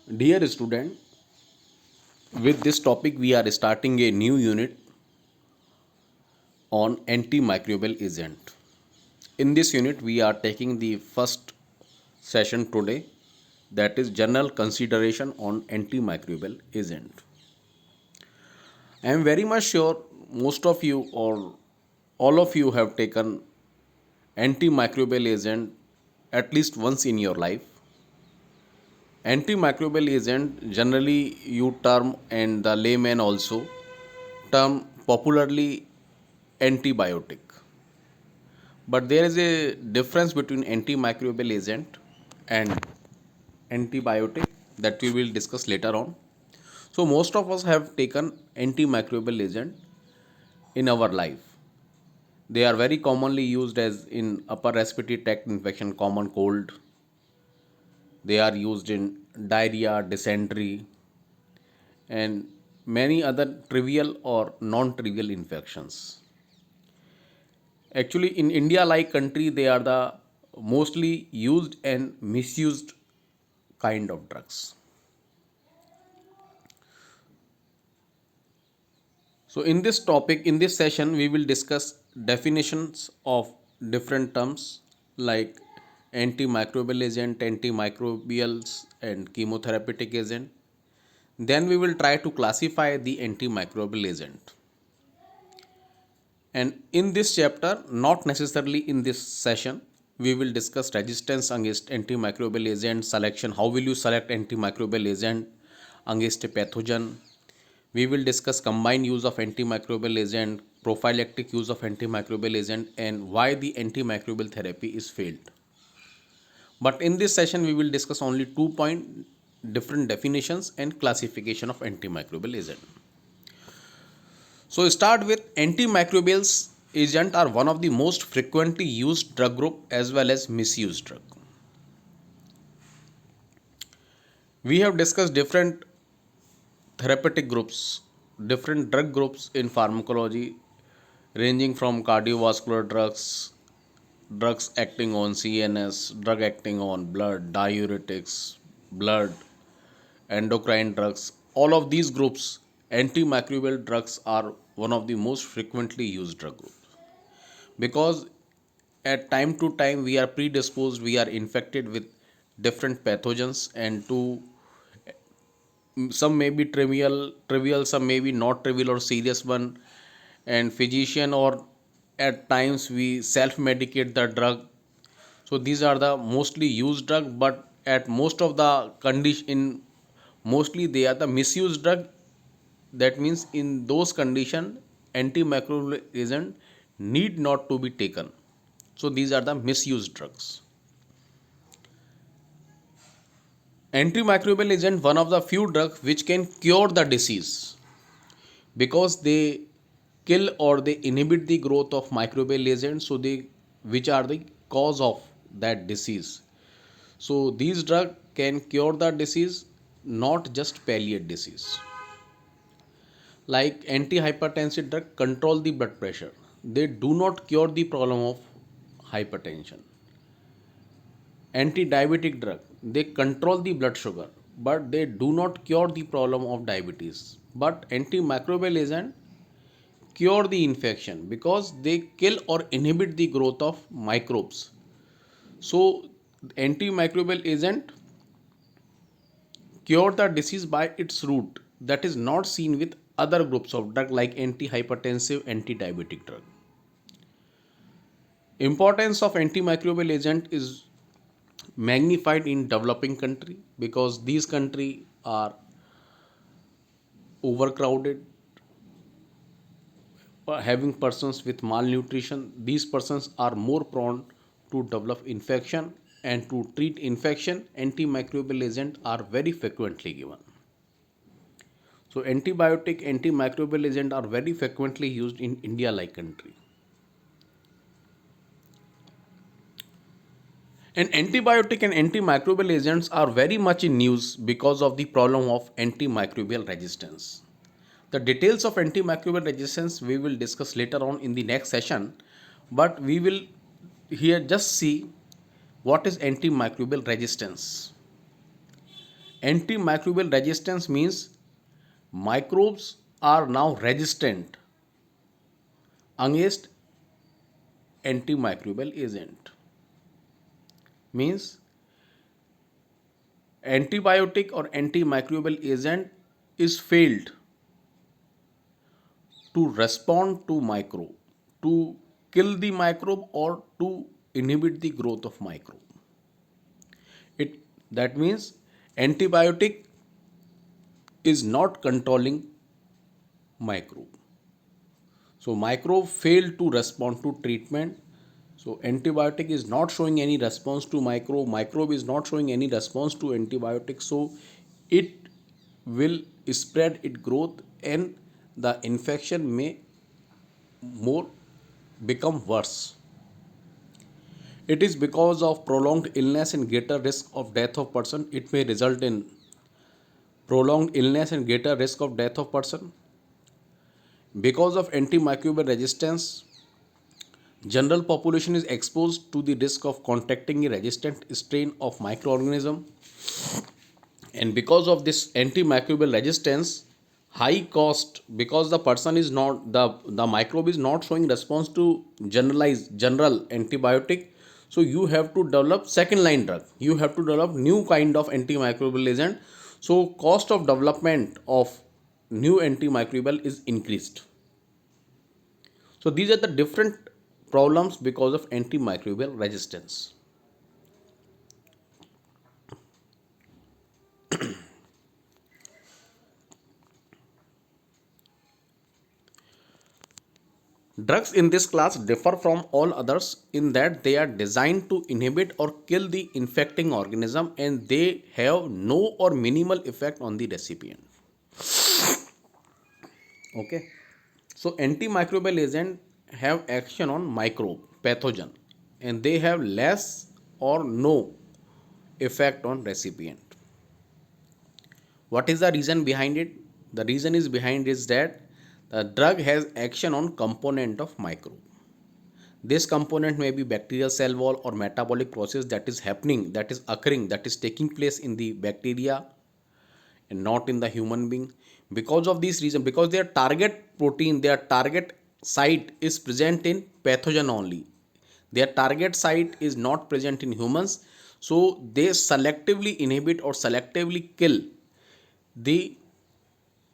Dear student, with this topic we are starting a new unit on antimicrobial agent. In this unit we are taking the first session today, that is general consideration on antimicrobial agent. I am very much sure most of you or all of you have taken antimicrobial agent at least once in your life. Antimicrobial agent generally you term and the layman also term popularly antibiotic. But there is a difference between antimicrobial agent and antibiotic that we will discuss later on. So most of us have taken antimicrobial agent in our life. They are very commonly used as in upper respiratory tract infection, common cold. They are used in diarrhea, dysentery, and many other trivial or non-trivial infections. Actually, in India like country, they are the mostly used and misused kind of drugs. So in this topic, in this session, we will discuss definitions of different terms like antimicrobial agent, antimicrobials, and chemotherapeutic agent. Then we will try to classify the antimicrobial agent. And in this chapter, not necessarily in this session, we will discuss resistance against antimicrobial agent selection. How will you select antimicrobial agent against a pathogen? We will discuss combined use of antimicrobial agent, prophylactic use of antimicrobial agent, and why the antimicrobial therapy is failed. But in this session, we will discuss only 2 point different definitions and classification of antimicrobial agent. So start with antimicrobials agent are one of the most frequently used drug group as well as misused drug. We have discussed different therapeutic groups, different drug groups in pharmacology ranging from cardiovascular drugs, drugs acting on CNS, drug acting on blood, diuretics, blood, endocrine drugs. All of these groups, antimicrobial drugs are one of the most frequently used drug groups because at time to time we are predisposed, we are infected with different pathogens, and to some may be trivial, some may be not trivial or serious one, and physician or at times we self medicate the drug. So these are the mostly used drug, but at most of the condition in mostly they are the misused drug. That means in those condition antimicrobial agent need not to be taken. So these are the misused drugs. Antimicrobial agent one of the few drugs which can cure the disease because they kill or they inhibit the growth of microbial agents, so they which are the cause of that disease. So these drug can cure the disease, not just palliate disease. Like antihypertensive drug control the blood pressure, they do not cure the problem of hypertension. Anti-diabetic drug, they control the blood sugar, but they do not cure the problem of diabetes. But antimicrobial agent cure the infection because they kill or inhibit the growth of microbes. So antimicrobial agent cure the disease by its root, that is not seen with other groups of drug like antihypertensive, anti-diabetic drug. Importance of antimicrobial agent is magnified in developing country because these country are overcrowded, having persons with malnutrition. These persons are more prone to develop infection, and to treat infection antimicrobial agent are very frequently given. So antibiotic, antimicrobial agent are very frequently used in India like country. And antibiotic and antimicrobial agents are very much in news because of the problem of antimicrobial resistance. The details of antimicrobial resistance we will discuss later on in the next session, but we will here just see what is antimicrobial resistance. Antimicrobial resistance means microbes are now resistant against antimicrobial agent. Means antibiotic or antimicrobial agent is failed to respond to microbe, to kill the microbe or to inhibit the growth of microbe. It that means antibiotic is not controlling microbe. So microbe failed to respond to treatment. So antibiotic is not showing any response to microbe. Microbe is not showing any response to antibiotic. So it will spread its growth and the infection may more become worse. It is because of prolonged illness and greater risk of death of person. It may result in prolonged illness and greater risk of death of person. Because of antimicrobial resistance, general population is exposed to the risk of contracting a resistant strain of microorganism, and because of this antimicrobial resistance, high cost, because the person is not the microbe is not showing response to general antibiotic. So you have to develop second line drug, you have to develop new kind of antimicrobial agent. So cost of development of new antimicrobial is increased. So these are the different problems because of antimicrobial resistance. Drugs in this class differ from all others in that they are designed to inhibit or kill the infecting organism and they have no or minimal effect on the recipient. Okay. So antimicrobial agent have action on microbe, pathogen, and they have less or no effect on recipient. What is the reason behind it? The reason is behind is that the drug has action on component of microbe. This component may be bacterial cell wall or metabolic process that is happening, that is occurring, that is taking place in the bacteria and not in the human being. Because of this reason, because their target protein, their target site is present in pathogen only. Their target site is not present in humans. So they selectively inhibit or selectively kill the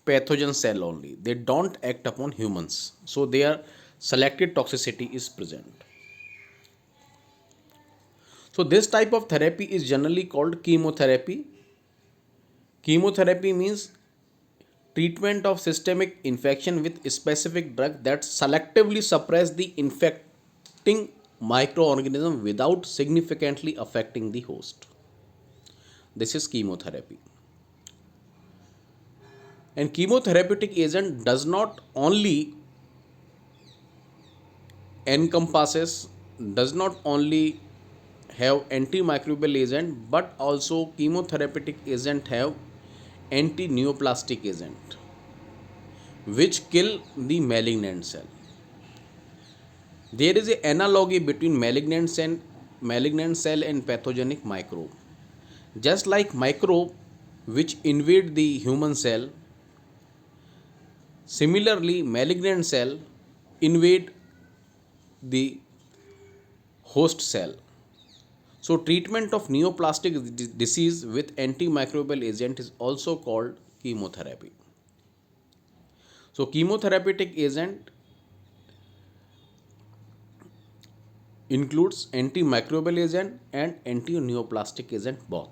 pathogen cell only. They don't act upon humans. So their selected toxicity is present. So this type of therapy is generally called chemotherapy. Chemotherapy means treatment of systemic infection with specific drug that selectively suppress the infecting microorganism without significantly affecting the host. This is chemotherapy. And chemotherapeutic agent does not only encompasses, does not only have antimicrobial agent, but also chemotherapeutic agent have anti-neoplastic agent which kill the malignant cell. There is an analogy between malignant cell and pathogenic microbe. Just like microbe which invade the human cell, similarly malignant cell invade the host cell. So treatment of neoplastic disease with antimicrobial agent is also called chemotherapy. So chemotherapeutic agent includes antimicrobial agent and anti-neoplastic agent both.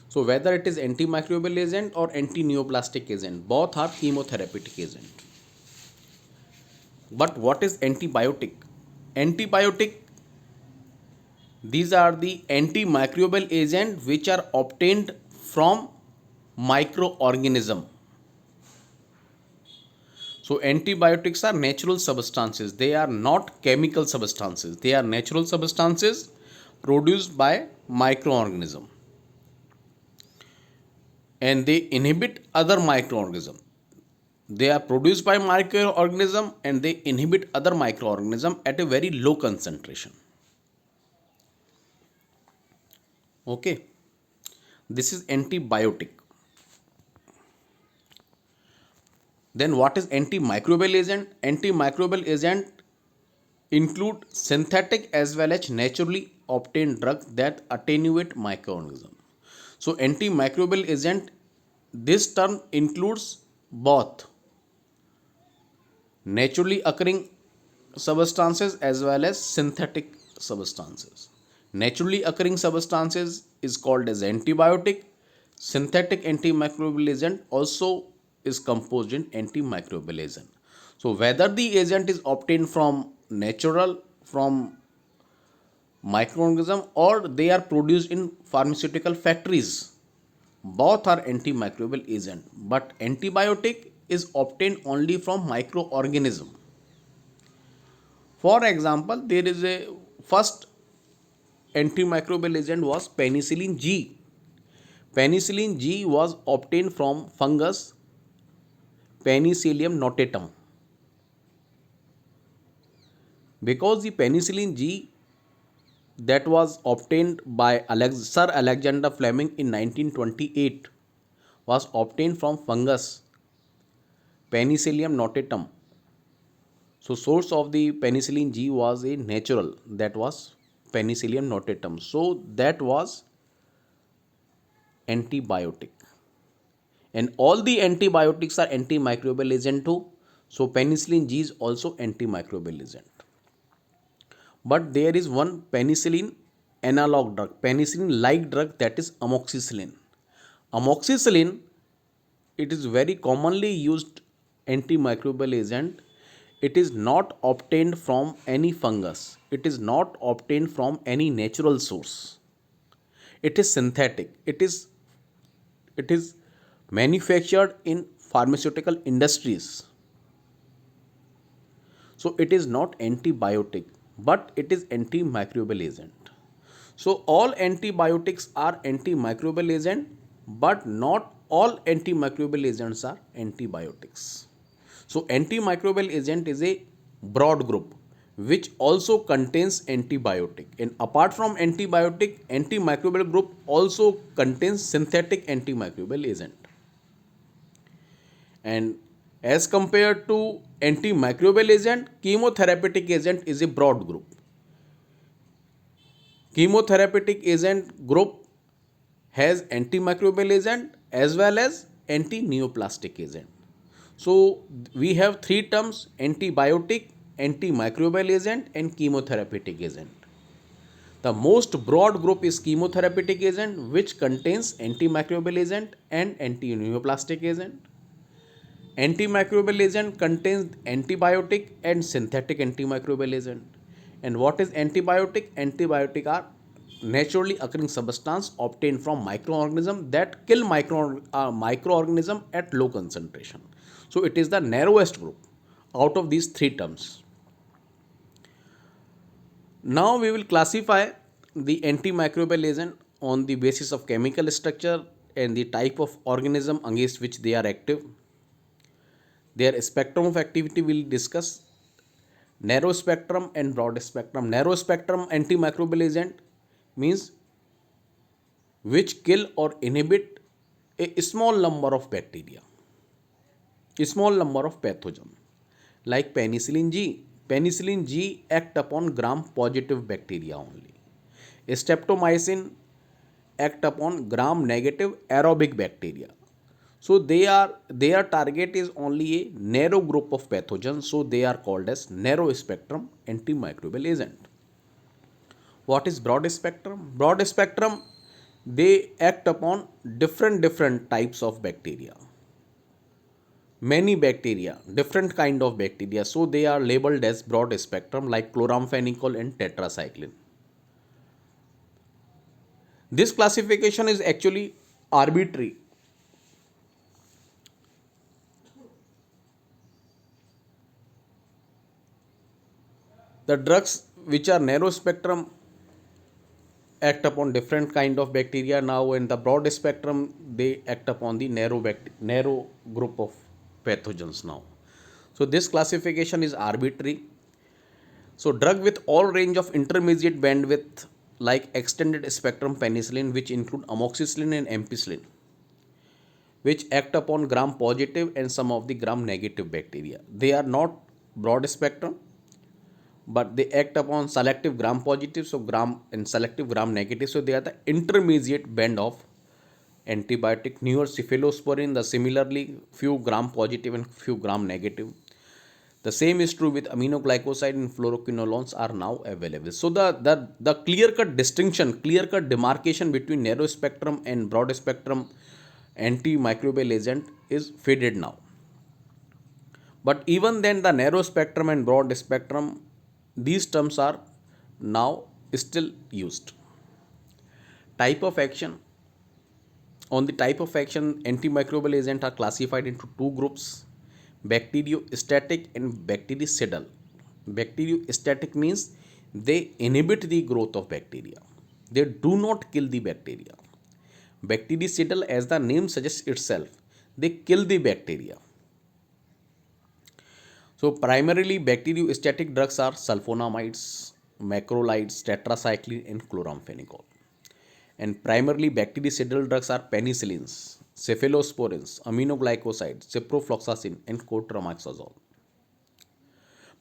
So whether it is antimicrobial agent or anti-neoplastic agent, both are chemotherapeutic agent. But what is antibiotic? Antibiotic, these are the antimicrobial agent which are obtained from microorganism. So antibiotics are natural substances. They are not chemical substances. They are natural substances produced by microorganism. And they inhibit other microorganism. They are produced by microorganism and they inhibit other microorganism at a very low concentration. Okay, this is antibiotic. Then what is antimicrobial agent? Antimicrobial agent include synthetic as well as naturally obtained drugs that attenuate microorganism. So antimicrobial agent, this term includes both naturally occurring substances as well as synthetic substances. Naturally occurring substances is called as antibiotic. Synthetic antimicrobial agent also is composed in antimicrobial agent. So whether the agent is obtained from natural, from microorganism, or they are produced in pharmaceutical factories, both are antimicrobial agent. But antibiotic is obtained only from microorganism. For example, there is a first antimicrobial agent was penicillin G. Penicillin G was obtained from fungus Penicillium notatum. Because the penicillin G that was obtained by Sir Alexander Fleming in 1928 was obtained from fungus Penicillium notatum. So source of the penicillin G was a natural, that was Penicillium notatum. So that was antibiotic. And all the antibiotics are antimicrobial agent too. So penicillin G is also antimicrobial agent. But there is one penicillin analog drug, penicillin like drug, that is amoxicillin. Amoxicillin, it is very commonly used antimicrobial agent. It is not obtained from any fungus. It is not obtained from any natural source. It is synthetic. It is manufactured in pharmaceutical industries. So it is not antibiotic, but it is antimicrobial agent. So all antibiotics are antimicrobial agent, but not all antimicrobial agents are antibiotics. So antimicrobial agent is a broad group which also contains antibiotic, and apart from antibiotic, antimicrobial group also contains synthetic antimicrobial agent. And as compared to antimicrobial agent, chemotherapeutic agent is a broad group. Chemotherapeutic agent group has antimicrobial agent as well as anti-neoplastic agent. So we have three terms: antibiotic, antimicrobial agent, and chemotherapeutic agent. The most broad group is chemotherapeutic agent, which contains antimicrobial agent and anti-neoplastic agent. Antimicrobial agent contains antibiotic and synthetic antimicrobial agent. And what is antibiotic? Antibiotic are naturally occurring substance obtained from microorganism that kill microorganism at low concentration. So it is the narrowest group out of these three terms. Now we will classify the antimicrobial agent on the basis of chemical structure and the type of organism against which they are active. Their spectrum of activity we will discuss. Narrow spectrum and broad spectrum. Narrow spectrum antimicrobial agent means which kill or inhibit a small number of bacteria, a small number of pathogen, like penicillin G. Penicillin G act upon gram-positive bacteria only. Streptomycin act upon gram-negative aerobic bacteria. So their target is only a narrow group of pathogens. So they are called as narrow spectrum antimicrobial agent. What is broad spectrum? Broad spectrum, they act upon different types of bacteria. Many bacteria, different kind of bacteria. So they are labeled as broad spectrum, like chloramphenicol and tetracycline. This classification is actually arbitrary. The drugs which are narrow spectrum act upon different kind of bacteria now, and the broad spectrum they act upon the narrow group of pathogens now. So this classification is arbitrary. So drug with all range of intermediate bandwidth like extended spectrum penicillin, which include amoxicillin and ampicillin, which act upon gram positive and some of the gram negative bacteria. They are not broad spectrum, but they act upon selective gram positive, so gram and selective gram negative. So they are the intermediate band of antibiotic. Newer cephalosporin, the similarly few gram positive and few gram negative. The same is true with aminoglycoside and fluoroquinolones are now available. So the clear-cut distinction, clear-cut demarcation between narrow spectrum and broad spectrum antimicrobial agent is faded now. But even then, the narrow spectrum and broad spectrum, these terms are now still used. Type of action. On the type of action, antimicrobial agents are classified into two groups: bacteriostatic and bactericidal. Bacteriostatic means they inhibit the growth of bacteria, they do not kill the bacteria. Bactericidal, as the name suggests itself, they kill the bacteria. So, primarily bacteriostatic drugs are sulfonamides, macrolides, tetracycline, and chloramphenicol. And primarily bactericidal drugs are penicillins, cephalosporins, aminoglycosides, ciprofloxacin, and cotrimoxazole.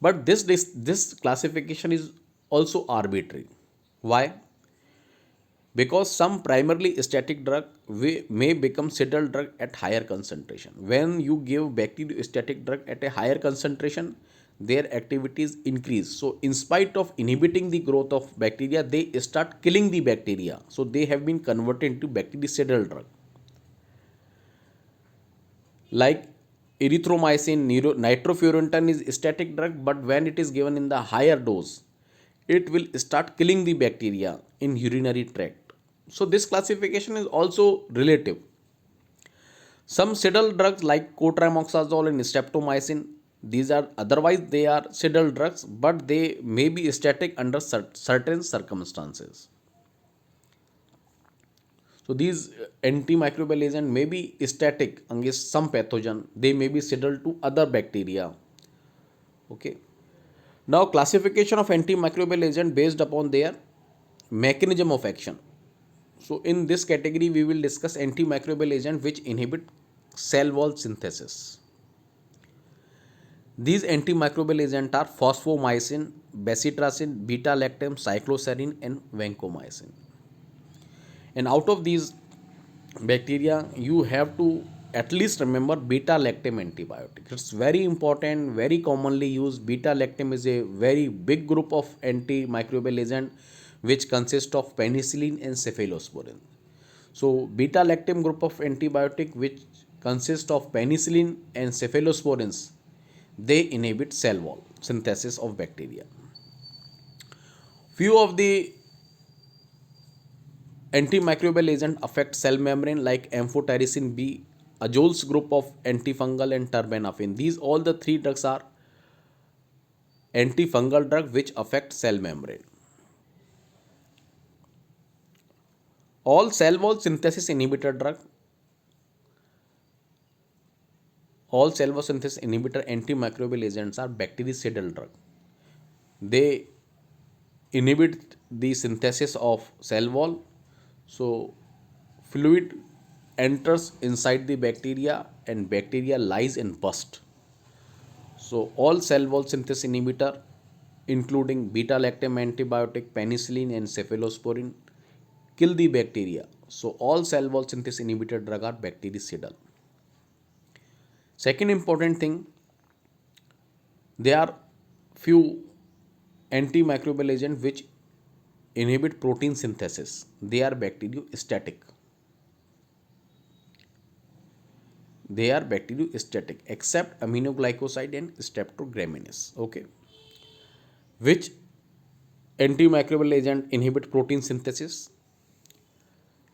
But this classification is also arbitrary. Why? Because some primarily static drug may become cidal drug at higher concentration. When you give bacteriostatic drug at a higher concentration, their activities increase. So in spite of inhibiting the growth of bacteria, they start killing the bacteria. So they have been converted into bactericidal drug. Like erythromycin, nitrofurantoin is static drug, but when it is given in the higher dose, it will start killing the bacteria in urinary tract. So this classification is also relative. Some cidal drugs like cotrimoxazole and streptomycin, these are otherwise they are cidal drugs, but they may be static under certain circumstances. So these antimicrobial agent may be static against some pathogen. They may be cidal to other bacteria. Okay. Now classification of antimicrobial agent based upon their mechanism of action. So in this category we will discuss antimicrobial agent which inhibit cell wall synthesis. These antimicrobial agents are phosphomycin, bacitracin, beta-lactam, cycloserine, and vancomycin. And out of these bacteria, you have to at least remember beta-lactam antibiotic. It's very important, very commonly used. Beta-lactam is a very big group of antimicrobial agent which consist of penicillin and cephalosporin. So beta-lactam group of antibiotic which consist of penicillin and cephalosporins, they inhibit cell wall synthesis of bacteria. Few of the antimicrobial agent affect cell membrane like amphotericin B, Azoles group of antifungal, and terbinafine. These all the three drugs are antifungal drug which affect cell membrane. All cell wall synthesis inhibitor drug, all cell wall synthesis inhibitor antimicrobial agents are bactericidal drug. They inhibit the synthesis of cell wall. So fluid enters inside the bacteria and bacteria lies and burst. So all cell wall synthesis inhibitor including beta-lactam antibiotic, penicillin and cephalosporin kill the bacteria. So all cell wall synthesis inhibitor drug are bactericidal. Second important thing, there are few antimicrobial agents which inhibit protein synthesis. They are bacteriostatic. They are bacteriostatic except aminoglycoside and streptograminase. Okay. Which antimicrobial agent inhibit protein synthesis?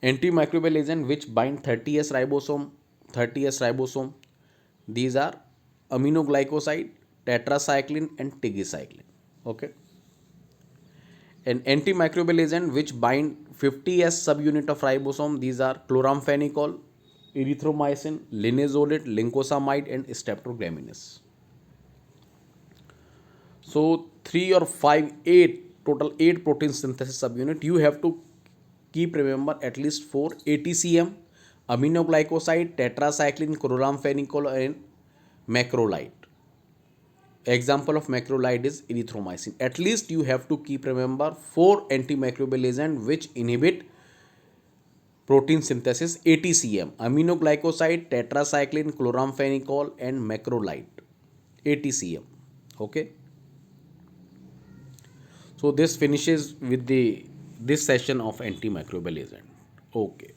Antimicrobial agent which bind 30S ribosome, 30S ribosome. These are aminoglycoside, tetracycline, and tigecycline. Okay. An antimicrobial agent which bind 50S subunit of ribosome. These are chloramphenicol, erythromycin, linezolid, lincosamide, and streptograminase. So 3 or 5, 8 total 8 protein synthesis subunit. You have to keep remember at least 4 ATCM, aminoglycoside, tetracycline, chloramphenicol, and macrolide. Example of macrolide is erythromycin. At least you have to keep remember 4 antimicrobial agent which inhibit protein synthesis: ATCM, aminoglycoside, tetracycline, chloramphenicol, and macrolide. ATCM. Okay. So this finishes with the this session of antimicrobial agent. Okay.